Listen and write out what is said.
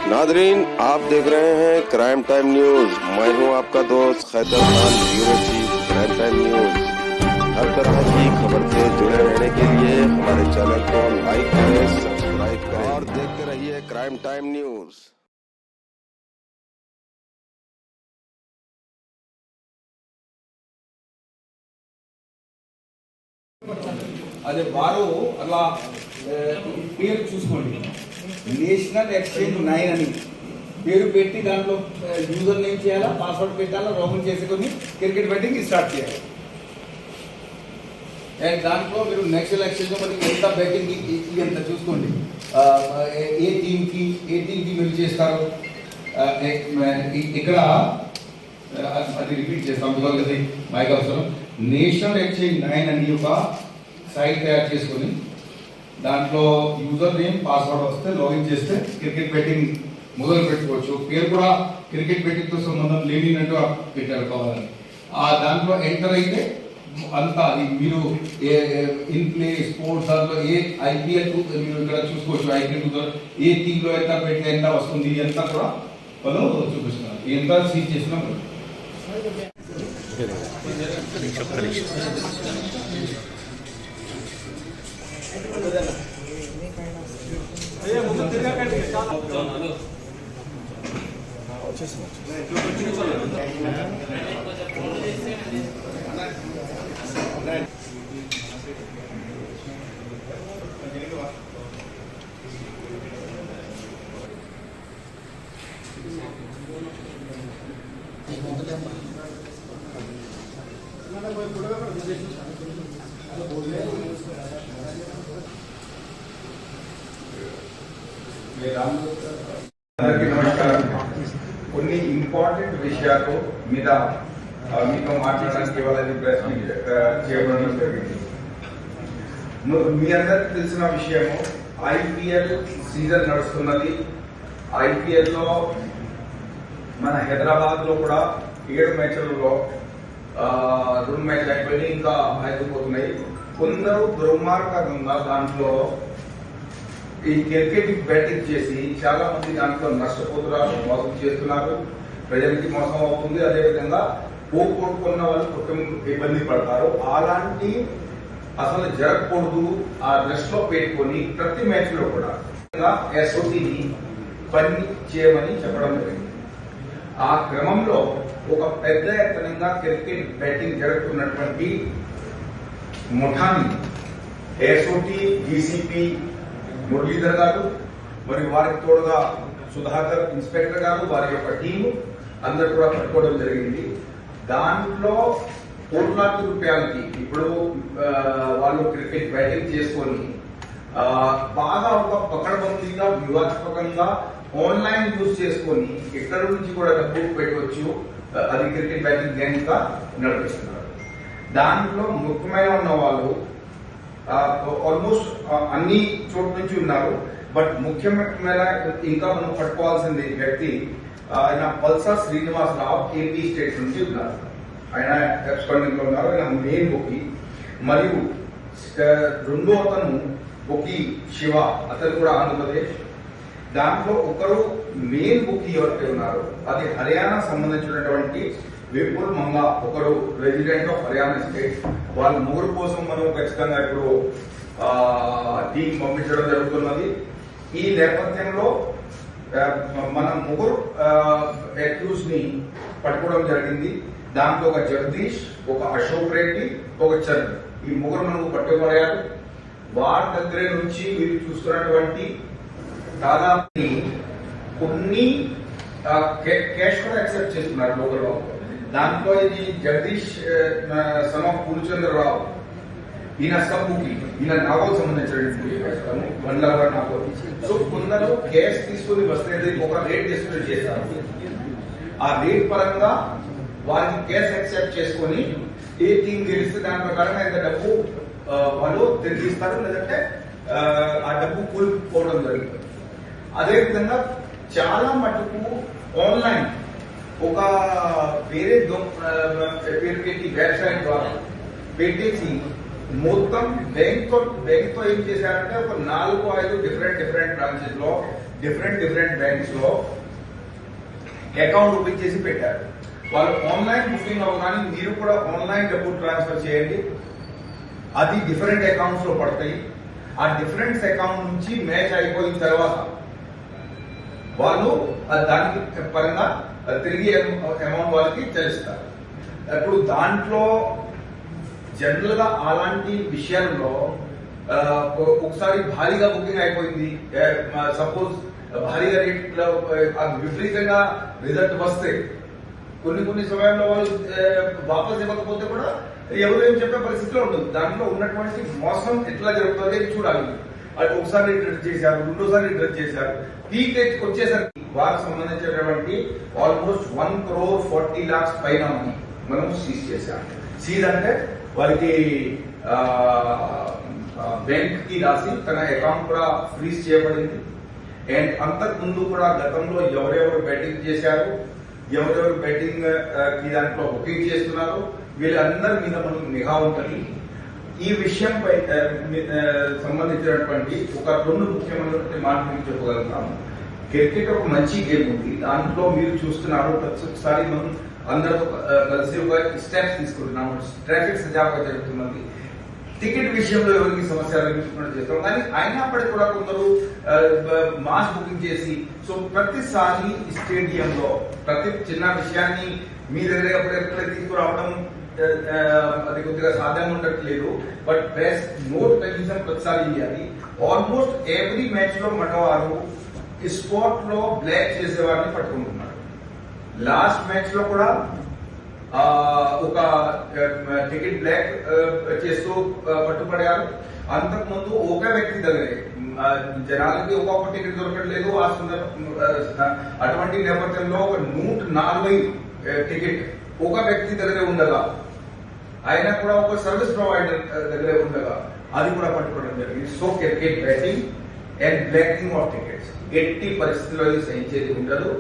Nadreen, आप देख रहे हैं क्राइम टाइम न्यूज। मैं हूं आपका दोस्त Khaitar Khan, bureau chief crime time news. हर तरह की खबर से जुड़े रहने के लिए हमारे चैनल को लाइक करें, सब्सक्राइब करें और देखते रहिए क्राइम टाइम न्यूज। అదే వారు అలా పేరు చూసుకోండి, నేషనల్ ఎక్స్చేంజ్ 9 అని పేరు పెట్టి దాంట్లో యూజర్ నేమ్ చేయాలా, పాస్వర్డ్ పెట్టాలా, లాగిన్ చేసుకొని క్రికెట్ బెట్టింగ్ స్టార్ట్ చేయాలి. అండ్ దాంట్లో మీరు నేషనల్ ఎక్స్చేంజ్ మనకి ఎంత బెట్టింగ్ ఎంత చూసుకోండి, ఏ టీంకి మీరు చేస్తారు. ఇక్కడ అది రిపీట్ చేస్తాం కదా మైక్ అవసరం. నేషనల్ ఎక్స్చేంజ్ 9 అని ఒక సైట్ తయారు చేసుకొని దాంట్లో యూజర్ నేమ్ పాస్వర్డ్ వస్తే లాగిన్ చేస్తే క్రికెట్ బెట్టింగ్ మొదలు పెట్టుకోవచ్చు. పేరు కూడా క్రికెట్ బెట్టింగ్తో సంబంధం లేనినట్టుగా పెట్టారు కావాలని. ఆ దాంట్లో ఎంటర్ అయితే అంతా మీరు ఇన్ ప్లే స్పోర్ట్స్ దాంట్లో ఏ ఐపీఎల్ మీరు ఇక్కడ చూసుకోవచ్చు. ఐపీఎల్ ఏ టీంలో ఎంత పెడితే ఎంత వస్తుంది ఎంత కూడా వాళ్ళు చూపిస్తున్నారు. ఎంత సీజ్ చేసినా అందరికీ నమస్కారం. కొన్ని ఇంపార్టెంట్ విషయాలు మీద మీతో మాట్లాడడానికి వాళ్ళని ప్రశ్న చేయడం జరిగింది. మీ అందరికి తెలిసిన విషయము, ఐపీఎల్ సీజన్ నడుస్తున్నది. ఐపీఎల్ లో మన హైదరాబాద్ లో కూడా 7 మ్యాచ్లలో 2 మ్యాచ్లు అయిపోయి ఇంకా 5 పోతున్నాయి. కొందరు దుర్మార్గంగా దాంట్లో ఈ క్రికెట్ బ్యాటింగ్ చేసి చాలా మంది దాంట్లో నష్టపోతున్నారు, మోసం చేస్తున్నారు, ప్రజలకి మోసం అవుతుంది. అదేవిధంగా పోగొట్టుకున్న వాళ్ళు కొంచెం ఇబ్బంది పడతారు. అలాంటి అసలు జరగకూడదు. ఆ దృష్టిలో పెట్టుకొని ప్రతి మ్యాచ్ లో కూడా ఎస్ఓటీని పని చేయమని చెప్పడం జరిగింది. ఆ క్రమంలో ఒక పెద్ద ఎత్తనంగా క్రికెట్ బ్యాటింగ్ జరుగుతున్నటువంటి ముఠాని ఎస్ఓటీ డీసీపీ మురళీధర్ గారు మరియు వారికి తోడుగా సుధాకర్ ఇన్స్పెక్టర్ గారు, వారి యొక్క టీము అందరు కూడా పట్టుకోవడం జరిగింది. దాంట్లో కోట్లాది రూపాయలకి ఇప్పుడు వాళ్ళు క్రికెట్ బ్యాటింగ్ చేసుకొని బాగా ఒక పకడ్బందీగా వ్యూహాత్మకంగా ఆన్లైన్ యూజ్ చేసుకొని ఎక్కడి నుంచి కూడా డబ్బు పెట్టవచ్చు. అది క్రికెట్ బ్యాటింగ్ గేమ్ గా నడిపిస్తున్నారు. దాంట్లో ముఖ్యమైన ఉన్న వాళ్ళు ఆల్మోస్ట్ అన్ని చోట్ల నుంచి ఉన్నారు. బట్ ముఖ్యమైన ఇంకా మనం పట్టుకోవాల్సింది వ్యక్తి ఆయన పల్సర్ శ్రీనివాసరావు, ఏపీ స్టేట్ నుంచి ఉన్నారు. ఆయన ఎక్స్పర్ట్ లో ఉన్నారు. ఆయన మెయిన్ బుకి. మరియు రెండో అతను బుకి శివ, అతను కూడా ఆంధ్రప్రదేశ్. దాంట్లో ఒకరు మెయిన్ బుకి ఎవరైతే ఉన్నారు అది హర్యానా సంబంధించినటువంటి విపుల్ మంగా, ఒకరు రెసిడెంట్ ఆఫ్ హర్యానా స్టేట్. వాళ్ళ ముగ్గురు కోసం మనం ఖచ్చితంగా ఇప్పుడు టీం పంపించడం జరుగుతున్నది. ఈ నేపథ్యంలో మనం ముగ్గురు అక్యూజ్ ని పట్టుకోవడం జరిగింది. దాంట్లో ఒక జగదీష్, ఒక అశోక్ రెడ్డి, ఒక చరణ్, ఈ ముగ్గురు మనకు పట్టుకోబడారు. వారి దగ్గర నుంచి మీరు చూస్తున్నటువంటి దాదాపు కొన్ని క్యాష్ కూడా యాక్సెప్ట్ చేస్తున్నారు లోకల్లో. దాంట్లో ఇది జగదీష్ సమ పూర్చంద్రరావు, ఈయన సబ్బుకి, ఈయన నాగోల్ సంబంధించిన నాగోల్. సో కొందరు క్యాష్ తీసుకుని వస్తే ఒక రేట్ డిస్ప్లే చేస్తారు. ఆ రేట్ పరంగా వారికి క్యాష్ యాక్సెప్ట్ చేసుకొని ఏ టీం గెలిస్తే దాని ప్రకారంగా ఇంత డబ్బు వాళ్ళు తిరిగిస్తారు, లేదంటే ఆ డబ్బు కూలిపోవడం జరుగుతుంది. అదేవిధంగా చాలా మటుకు ఆన్లైన్ ఒక వేరే పేరు పెట్టి వెబ్సైట్ ద్వారా పెట్టేసి మొత్తం బ్యాంక్ తో ఏం చేశారంటే ఒక 4-5 డిఫరెంట్ బ్రాంచెస్ లో డిఫరెంట్ బ్యాంక్స్ లో అకౌంట్ ఓపెన్ చేసి పెట్టారు. వాళ్ళు ఆన్లైన్ బుకింగ్ అవ్వగానే మీరు కూడా ఆన్లైన్ డబ్బు ట్రాన్స్ఫర్ చేయండి, అది డిఫరెంట్ అకౌంట్స్ లో పడతాయి. ఆ డిఫరెంట్ అకౌంట్ నుంచి మ్యాచ్ అయిపోయిన తర్వాత వాళ్ళు దానికి పరంగా తిరిగి అమౌంట్ వాళ్ళకి చెల్లిస్తారు. ఇప్పుడు దాంట్లో జనరల్ గా అలాంటి విషయాల్లో ఒకసారి భారీగా బుకింగ్ అయిపోయింది, సపోజ్ భారీగా రేట్ విపరీతంగా రిజల్ట్ వస్తే కొన్ని సమయంలో వాళ్ళు వాపస్ ఇవ్వకపోతే కూడా ఎవరు ఏం చెప్పే పరిస్థితిలో ఉంటుంది. దాంట్లో ఉన్నటువంటి మోసం ఎట్లా జరుగుతుంది అని చూడాలి. అది ఒకసారి రిటర్న్ చేశారు, రెండోసారి రిటర్న్ చేశారు, పీక్ రేట్ వచ్చేసరికి వారికి సంబంధించినటువంటి ఆల్మోస్ట్ 1,40,00,000 పైన మనం సీజ్ చేశాం. సీజ్ అంటే వారికి బ్యాంక్ కి రాసి తన అకౌంట్ కూడా ఫ్రీజ్ చేయబడింది. అండ్ అంతకు ముందు కూడా గతంలో ఎవరెవరు బెట్టింగ్ చేశారు, ఎవరెవరు బెట్టింగ్ కి దాంట్లో బుకింగ్ చేస్తున్నారు, వీళ్ళందరి మీద మనకు నిఘా ఉంటుంది. ఈ విషయంపై సంబంధించినటువంటి ఒక 2 ముఖ్యమైనటువంటి మాట మీకు చెప్పగలుగుతాము. క్రికెట్ ఒక మంచి గేమ్ ఉంది, దాంట్లో మీరు చూస్తున్నారు ప్రతిసారి మనం అందరితో కలిసి ఒక స్టెప్స్ తీసుకుంటున్నాము, ట్రాఫిక్ సజావుగా జరుగుతున్నది. టికెట్ విషయంలో ఎవరికి సమస్యలు అనిపించుకున్నట్టు చేస్తాం, కానీ అయినప్పటికీ కూడా కొందరు మాస్ బుకింగ్ చేసి సో ప్రతిసారి స్టేడియంలో ప్రతి చిన్న విషయాన్ని మీ దగ్గర ఎప్పుడెప్పుడే తీసుకురావడం అది కొద్దిగా సాధ్యంగా ఉండట్లేదు. బట్ బెస్ట్ నోట్ కనీసం ప్రతిసారి ఇవ్వాలి. ఆల్మోస్ట్ ఎవ్రీ మ్యాచ్ లో మనవారు స్పోర్ట్ లో బ్లాక్ చేసేవారిని పట్టుకుంటున్నారు. లాస్ట్ మ్యాచ్ లో కూడా ఒక టికెట్ బ్లాక్ చేస్తూ పట్టుబడారు. అంతకుముందు ఒక వ్యక్తి దగ్గరే జనాలకి ఒక్కొక్క టికెట్ దొరకట్లేదు. ఆ అటువంటి నేపథ్యంలో ఒక 140 టికెట్ ఒక వ్యక్తి దగ్గరే ఉండగా, అయినా కూడా ఒక సర్వీస్ ప్రొవైడర్ దగ్గరే ఉండగా అది కూడా పట్టుకోవడం జరిగింది. So cricket batting and blocking of tickets ఎట్టి పరిస్థితుల్లో సహించేది ఉండదు.